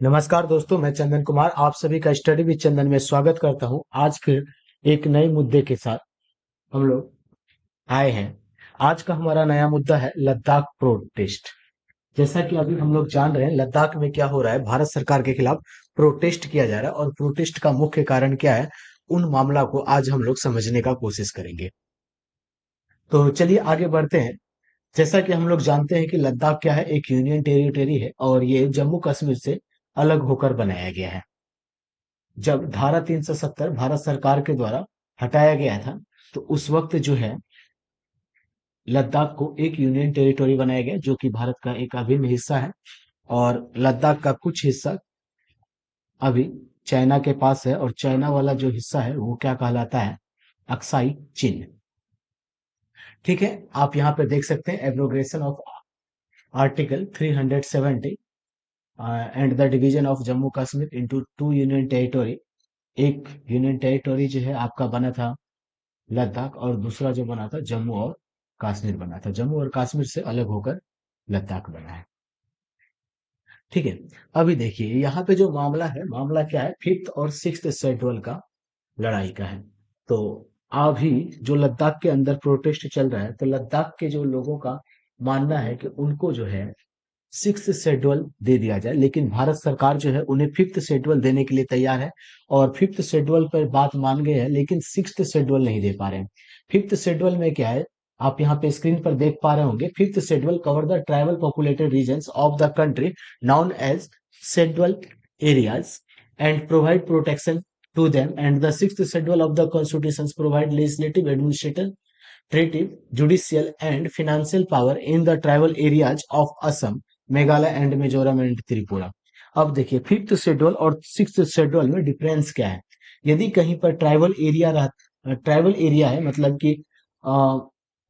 नमस्कार दोस्तों, मैं चंदन कुमार आप सभी का स्टडी विद चंदन में स्वागत करता हूं। आज फिर एक नए मुद्दे के साथ हम लोग आए हैं। आज का हमारा नया मुद्दा है लद्दाख प्रोटेस्ट। जैसा कि अभी हम लोग जान रहे हैं लद्दाख में क्या हो रहा है, भारत सरकार के खिलाफ प्रोटेस्ट किया जा रहा है और प्रोटेस्ट का मुख्य कारण क्या है, उन मामला को आज हम लोग समझने का कोशिश करेंगे। तो चलिए आगे बढ़ते हैं। जैसा कि हम लोग जानते हैं कि लद्दाख क्या है, एक यूनियन टेरिटरी है और ये जम्मू कश्मीर से अलग होकर बनाया गया है। जब धारा 370 भारत सरकार के द्वारा हटाया गया था, तो उस वक्त जो है लद्दाख को एक यूनियन टेरिटरी बनाया गया जो कि भारत का एक अभिन्न हिस्सा है। और लद्दाख का कुछ हिस्सा अभी चाइना के पास है और चाइना वाला जो हिस्सा है वो क्या कहलाता है, अक्साई चीन। ठीक है, आप यहाँ पे देख सकते हैं abrogation of article 370 and the division of Jammu Kashmir into two union territory. एक यूनियन टेरिटरी जो है आपका बना था लद्दाख और दूसरा जो बना था जम्मू और कश्मीर बना था। जम्मू और कश्मीर से अलग होकर लद्दाख बना है। ठीक है, अभी देखिए यहाँ पे जो मामला है, मामला क्या है, फिफ्थ और सिक्स्थ शेड्यूल का लड़ाई का है। तो अभी जो लद्दाख के अंदर प्रोटेस्ट चल रहा है, तो लद्दाख के जो लोगों का मानना है कि उनको जो है सिक्स्थ शेड्यूल दे दिया जाए, लेकिन भारत सरकार जो है उन्हें फिफ्थ शेड्यूल देने के लिए तैयार है। और फिफ्थ शेड्यूल पर बात मान गए हैं, लेकिन सिक्स्थ शेड्यूल नहीं दे पा रहे हैं। फिफ्थ शेड्यूल में क्या है, आप यहाँ पे स्क्रीन पर देख पा रहे होंगे, fifth schedule cover the tribal populated regions of the country known as schedule areas and provide protection to them, and the sixth schedule of the constitutions provide legislative, administrative, judicial and financial power in the tribal areas of Assam, Meghalaya and Mizoram and Tripura. अब देखिए fifth schedule और sixth schedule में difference क्या है। यदि कहीं पर tribal area है, मतलब कि अ,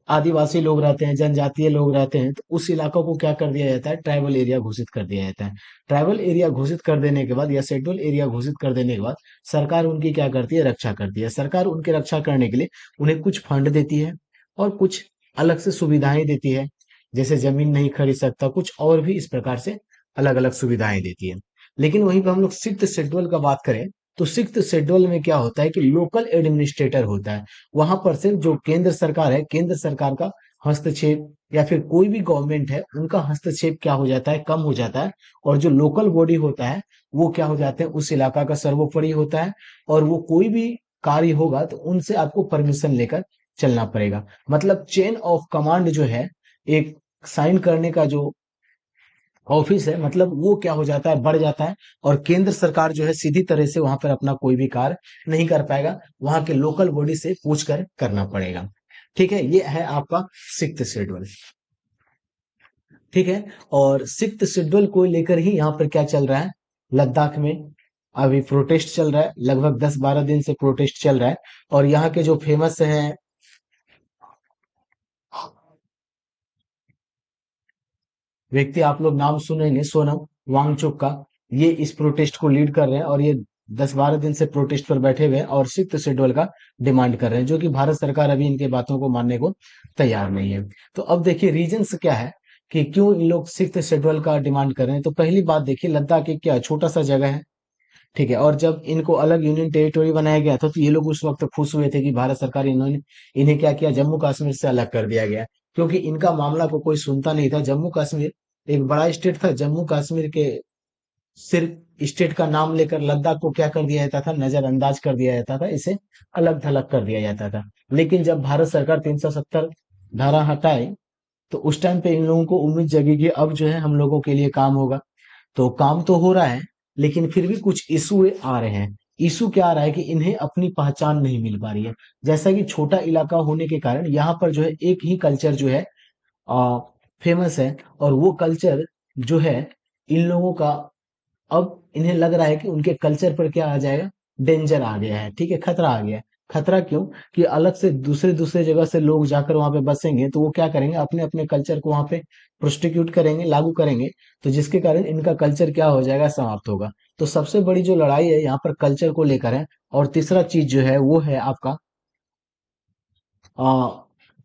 आदिवासी लोग रहते हैं, जनजातीय लोग रहते हैं, तो उस इलाकों को क्या कर दिया जाता है, ट्राइबल एरिया घोषित कर दिया जाता है। ट्राइबल एरिया घोषित कर देने के बाद या शेड्यूल एरिया घोषित कर देने के बाद सरकार उनकी क्या करती है, रक्षा करती है। सरकार उनकी रक्षा करने के लिए उन्हें कुछ फंड देती है और कुछ अलग से सुविधाएं देती है, जैसे जमीन नहीं खरीद सकता, कुछ और भी इस प्रकार से अलग अलग सुविधाएं देती है। लेकिन वहीं पर हम लोग सिक्स्थ शेड्यूल का बात करें, तो सिक्स्थ शेड्यूल में क्या होता है कि लोकल एडमिनिस्ट्रेटर होता है। वहां पर से जो केंद्र सरकार है, केंद्र सरकार का हस्तक्षेप या फिर कोई भी गवर्नमेंट है उनका हस्तक्षेप क्या हो जाता है, कम हो जाता है। और जो लोकल बॉडी होता है वो क्या हो जाते हैं, उस इलाका का सर्वोपरि होता है। और वो कोई भी कार्य होगा तो उनसे आपको परमिशन लेकर चलना पड़ेगा। मतलब चेन ऑफ कमांड जो है, एक साइन करने का जो ऑफिस है, मतलब वो क्या हो जाता है, बढ़ जाता है। और केंद्र सरकार जो है सीधी तरह से वहां पर अपना कोई भी कार्य नहीं कर पाएगा, वहां के लोकल बॉडी से पूछ कर करना पड़ेगा। ठीक है, ये है आपका सिक्स्थ शेड्यूल। ठीक है, और सिक्स्थ शेड्यूल को लेकर ही यहाँ पर क्या चल रहा है, लद्दाख में अभी प्रोटेस्ट चल रहा है। लगभग 10-12 दिन से प्रोटेस्ट चल रहा है। और यहाँ के जो फेमस है व्यक्ति, आप लोग नाम सुनेंगे, सोनम वांगचुक का, ये इस प्रोटेस्ट को लीड कर रहे हैं और ये 10-12 दिन से प्रोटेस्ट पर बैठे हुए हैं और सिक्स्थ शेड्यूल का डिमांड कर रहे हैं, जो कि भारत सरकार अभी इनके बातों को मानने को तैयार नहीं है। तो अब देखिए रीजंस क्या है कि क्यों इन लोग सिक्स्थ शेड्यूल का डिमांड कर रहे हैं। तो पहली बात देखिए, लद्दाख एक क्या छोटा सा जगह है। ठीक है, और जब इनको अलग यूनियन टेरिटरी बनाया गया था, तो ये लोग उस वक्त खुश हुए थे कि भारत सरकार इन्होंने इन्हें क्या किया, जम्मू कश्मीर से अलग कर दिया गया। क्योंकि इनका मामला को कोई सुनता नहीं था। जम्मू कश्मीर एक बड़ा स्टेट था, जम्मू कश्मीर के सिर्फ स्टेट का नाम लेकर लद्दाख को क्या कर दिया जाता था, नजरअंदाज कर दिया जाता था, इसे अलग थलग कर दिया जाता था। लेकिन जब भारत सरकार 370 धारा हटाए, तो उस टाइम पे इन लोगों को उम्मीद जगी कि अब जो है हम लोगों के लिए काम होगा। तो काम तो हो रहा है, लेकिन फिर भी कुछ इशू आ रहे हैं। इशू क्या आ रहा है कि इन्हें अपनी पहचान नहीं मिल पा रही है। जैसा कि छोटा इलाका होने के कारण यहाँ पर जो है एक ही कल्चर जो है फेमस है। और वो कल्चर जो है इन लोगों का, अब इन्हें लग रहा है कि उनके कल्चर पर क्या आ जाएगा, डेंजर आ गया है। ठीक है, खतरा आ गया है। खतरा क्यों, कि अलग से दूसरे दूसरे जगह से लोग जाकर वहां पे बसेंगे, तो वो क्या करेंगे, अपने अपने कल्चर को वहां पे प्रोस्टिट्यूट करेंगे, लागू करेंगे। तो जिसके कारण इनका कल्चर क्या हो जाएगा, समाप्त होगा। तो सबसे बड़ी जो लड़ाई है यहाँ पर कल्चर को लेकर है। और तीसरा चीज जो है वो है आपका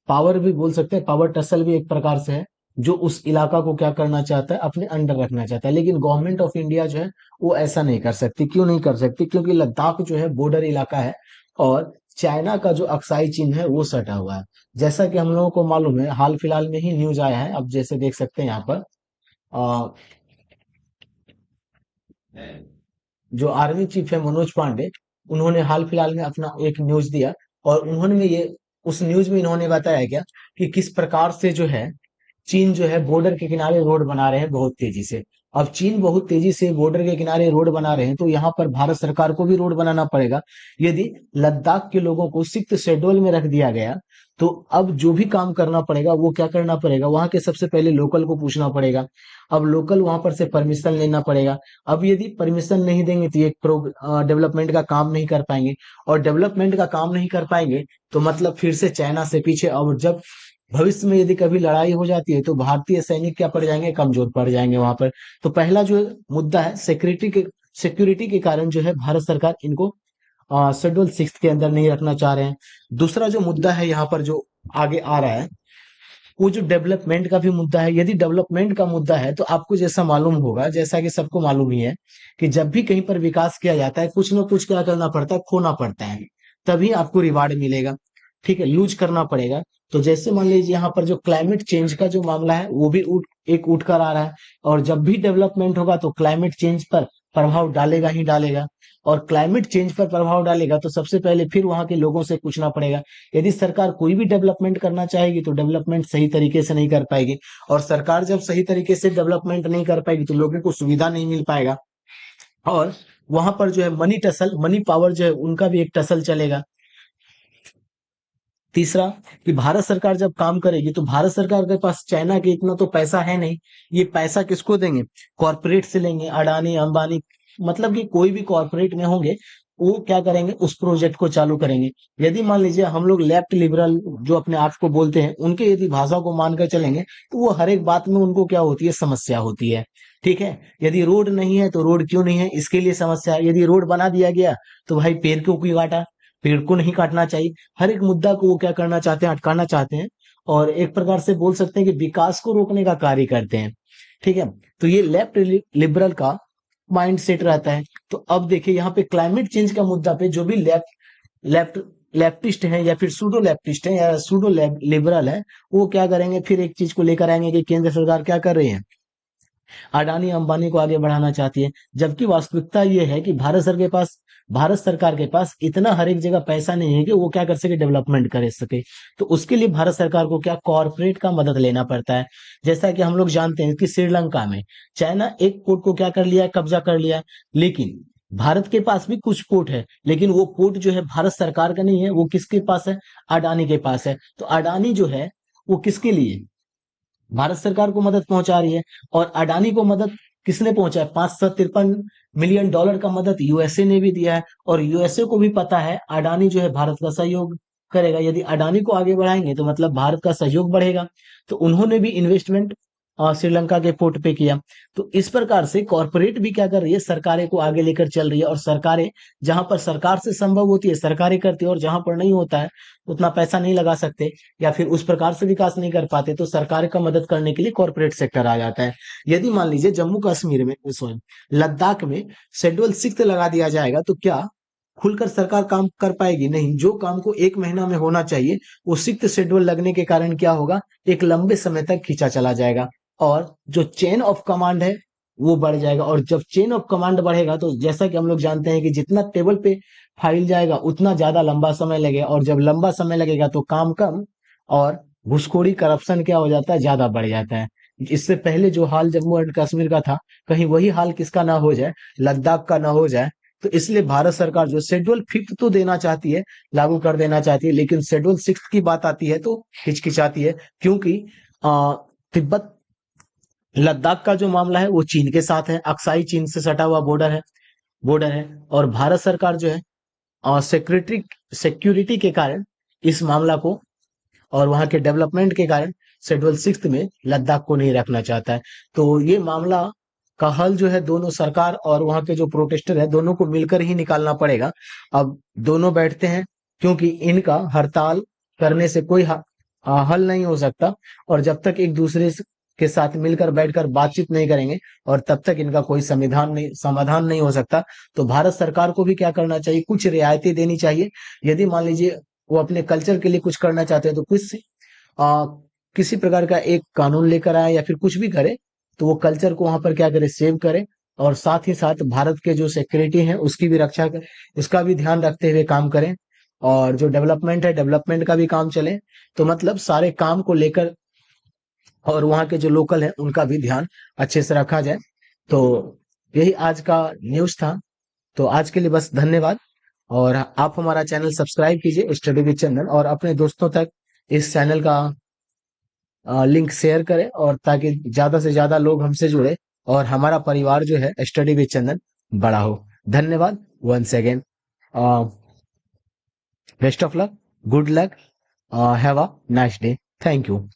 पावर भी बोल सकते हैं, पावर टसल भी एक प्रकार से है। जो उस इलाका को क्या करना चाहता है, अपने अंडर रखना चाहता है। लेकिन गवर्नमेंट ऑफ इंडिया जो है वो ऐसा नहीं कर सकती। क्यों नहीं कर सकती? क्योंकि लद्दाख जो है बॉर्डर इलाका है और चाइना का जो अक्साई चीन है वो सटा हुआ है। जैसा कि हम लोगों को मालूम है, हाल फिलहाल में ही न्यूज आया है, अब जैसे देख सकते हैं यहाँ पर जो आर्मी चीफ है मनोज पांडे, उन्होंने हाल फिलहाल में अपना एक न्यूज दिया और उन्होंने ये उस न्यूज में इन्होंने बताया क्या कि किस प्रकार से जो है चीन जो है बॉर्डर के किनारे रोड बना रहे हैं बहुत तेजी से। अब चीन बहुत तेजी से बॉर्डर के किनारे रोड बना रहे हैं तो यहाँ पर भारत सरकार को भी रोड बनाना पड़ेगा। यदि लद्दाख के लोगों को सिक्स्थ शेड्यूल में रख दिया गया तो अब जो भी काम करना पड़ेगा वो क्या करना पड़ेगा, वहां के सबसे पहले लोकल को पूछना पड़ेगा। अब लोकल वहां पर से परमिशन लेना पड़ेगा। अब यदि परमिशन नहीं देंगे तो ये डेवलपमेंट का काम नहीं कर पाएंगे और डेवलपमेंट का काम नहीं कर पाएंगे तो मतलब फिर से चाइना से पीछे। और जब भविष्य में यदि कभी लड़ाई हो जाती है तो भारतीय सैनिक क्या पड़ जाएंगे, कमजोर पड़ जाएंगे वहां पर। तो पहला जो मुद्दा है सिक्योरिटी के कारण जो है भारत सरकार इनको शेड्यूल सिक्स के अंदर नहीं रखना चाह रहे हैं। दूसरा जो मुद्दा है यहाँ पर जो आगे आ रहा है वो जो डेवलपमेंट का भी मुद्दा है। यदि डेवलपमेंट का मुद्दा है तो आपको जैसा मालूम होगा, जैसा कि सबको मालूम ही है कि जब भी कहीं पर विकास किया जाता है कुछ ना कुछ क्या करना पड़ता है, खोना पड़ता है, तभी आपको रिवार्ड मिलेगा। ठीक है, लूज करना पड़ेगा। तो जैसे मान लीजिए यहाँ पर जो क्लाइमेट चेंज का जो मामला है वो भी उठ कर आ रहा है। और जब भी डेवलपमेंट होगा तो क्लाइमेट चेंज पर प्रभाव डालेगा ही डालेगा। और क्लाइमेट चेंज पर प्रभाव डालेगा तो सबसे पहले फिर वहां के लोगों से पूछना पड़ेगा। यदि सरकार कोई भी डेवलपमेंट करना चाहेगी तो डेवलपमेंट सही तरीके से नहीं कर पाएगी। और सरकार जब सही तरीके से डेवलपमेंट नहीं कर पाएगी तो लोगों को सुविधा नहीं मिल पाएगा। और वहां पर जो है मनी पावर जो है उनका भी एक टसल चलेगा। तीसरा कि भारत सरकार जब काम करेगी तो भारत सरकार के पास चाइना के इतना तो पैसा है नहीं। ये पैसा किसको देंगे? कॉरपोरेट से लेंगे, अडानी अंबानी, मतलब कि कोई भी कॉरपोरेट में होंगे वो क्या करेंगे, उस प्रोजेक्ट को चालू करेंगे। यदि मान लीजिए हम लोग लेफ्ट लिबरल जो अपने आप को बोलते हैं उनके यदि भाषा को मानकर चलेंगे तो वो हर एक बात में उनको क्या होती है, समस्या होती है। ठीक है, यदि रोड नहीं है तो रोड क्यों नहीं है इसके लिए समस्या है। यदि रोड बना दिया गया तो भाई क्यों काटा, पेड़ को नहीं काटना चाहिए। हर एक मुद्दा को वो क्या करना चाहते हैं, अटकाना चाहते हैं। और एक प्रकार से बोल सकते हैं कि विकास को रोकने का कार्य करते हैं। ठीक है, तो ये लेफ्ट लिबरल का माइंड सेट रहता है। तो अब देखिए यहाँ पे क्लाइमेट चेंज का मुद्दा पे जो भी लेफ्ट लेफ्टिस्ट है या फिर सूडो लेफ्टिस्ट है या सूडो लिबरल है, वो क्या करेंगे, फिर एक चीज को लेकर आएंगे कि केंद्र सरकार क्या कर रही है, अडानी अंबानी को आगे बढ़ाना चाहती है। जबकि वास्तविकता ये है कि भारत सरकार के पास इतना हर एक जगह पैसा नहीं है कि वो क्या कर सके, डेवलपमेंट कर सके। तो उसके लिए भारत सरकार को क्या, कॉरपोरेट का मदद लेना पड़ता है। जैसा कि हम लोग जानते हैं कि श्रीलंका में चाइना एक पोर्ट को क्या कर लिया है, कब्जा कर लिया है। लेकिन भारत के पास भी कुछ पोर्ट है, लेकिन वो पोर्ट जो है भारत सरकार का नहीं है, वो किसके पास है, अडानी के पास है। तो अडानी जो है वो किसके लिए, भारत सरकार को मदद पहुंचा रही है। और अडानी को मदद किसने पहुंचा है, $573 मिलियन का मदद यूएसए ने भी दिया है। और यूएसए को भी पता है अडानी जो है भारत का सहयोग करेगा। यदि अडानी को आगे बढ़ाएंगे तो मतलब भारत का सहयोग बढ़ेगा। तो उन्होंने भी इन्वेस्टमेंट श्रीलंका के पोर्ट पे किया। तो इस प्रकार से कॉरपोरेट भी क्या कर रही है, सरकारें को आगे लेकर चल रही है। और सरकारें जहां पर सरकार से संभव होती है सरकारें करती है, और जहां पर नहीं होता है, उतना पैसा नहीं लगा सकते या फिर उस प्रकार से विकास नहीं कर पाते, तो सरकार का मदद करने के लिए कॉरपोरेट सेक्टर आ जाता है। यदि मान लीजिए जम्मू कश्मीर में, सॉरी, लद्दाख में शेड्यूल सिक्स लगा दिया जाएगा तो क्या खुलकर सरकार काम कर पाएगी? नहीं। जो काम को एक महीना में होना चाहिए वो सिक्स शेड्यूल लगने के कारण क्या होगा, एक लंबे समय तक खींचा चला जाएगा। और जो चेन ऑफ कमांड है वो बढ़ जाएगा। और जब चेन ऑफ कमांड बढ़ेगा तो जैसा कि हम लोग जानते हैं कि जितना टेबल पे फाइल जाएगा उतना ज्यादा लंबा समय लगेगा। और जब लंबा समय लगेगा तो काम कम, और घुसखोरी करप्शन क्या हो जाता है, ज्यादा बढ़ जाता है। इससे पहले जो हाल जम्मू एंड कश्मीर का था, कहीं वही हाल किसका ना हो जाए, लद्दाख का ना हो जाए। तो इसलिए भारत सरकार जो शेड्यूल फिफ्थ तो देना चाहती है, लागू कर देना चाहती है, लेकिन शेड्यूल सिक्स की बात आती है तो हिचकिचाती है। क्योंकि तिब्बत लद्दाख का जो मामला है वो चीन के साथ है, अक्साई चीन से सटा हुआ बॉर्डर है। और भारत सरकार जो है सिक्योरिटी के कारण इस मामला को और वहां के डेवलपमेंट के कारण शेड्यूल सिक्स में लद्दाख को नहीं रखना चाहता है। तो ये मामला का हल जो है दोनों सरकार और वहां के जो प्रोटेस्टर है दोनों को मिलकर ही निकालना पड़ेगा। अब दोनों बैठते हैं क्योंकि इनका हड़ताल करने से कोई हल नहीं हो सकता। और जब तक एक दूसरे के साथ मिलकर बैठकर बातचीत नहीं करेंगे और तब तक इनका कोई समाधान नहीं हो सकता। तो भारत सरकार को भी क्या करना चाहिए, कुछ रियायतें देनी चाहिए। यदि मान लीजिए वो अपने कल्चर के लिए कुछ करना चाहते हैं तो कुछ आ, किसी प्रकार का एक कानून लेकर आए या फिर कुछ भी करे, तो वो कल्चर को वहां पर क्या करे, सेव करे। और साथ ही साथ भारत के जो सिक्योरिटी है उसकी भी रक्षा करे, उसका भी ध्यान रखते हुए काम करें। और जो डेवलपमेंट है, डेवलपमेंट का भी काम चले। तो मतलब सारे काम को लेकर और वहाँ के जो लोकल है उनका भी ध्यान अच्छे से रखा जाए। तो यही आज का न्यूज़ था। तो आज के लिए बस धन्यवाद। और आप हमारा चैनल सब्सक्राइब कीजिए, स्टडी विद चंदन, और अपने दोस्तों तक इस चैनल का लिंक शेयर करें, और ताकि ज्यादा से ज्यादा लोग हमसे जुड़े और हमारा परिवार जो है स्टडी विद चंदन बड़ा हो। धन्यवाद once again. Best of luck, good luck, have a nice day. Thank you.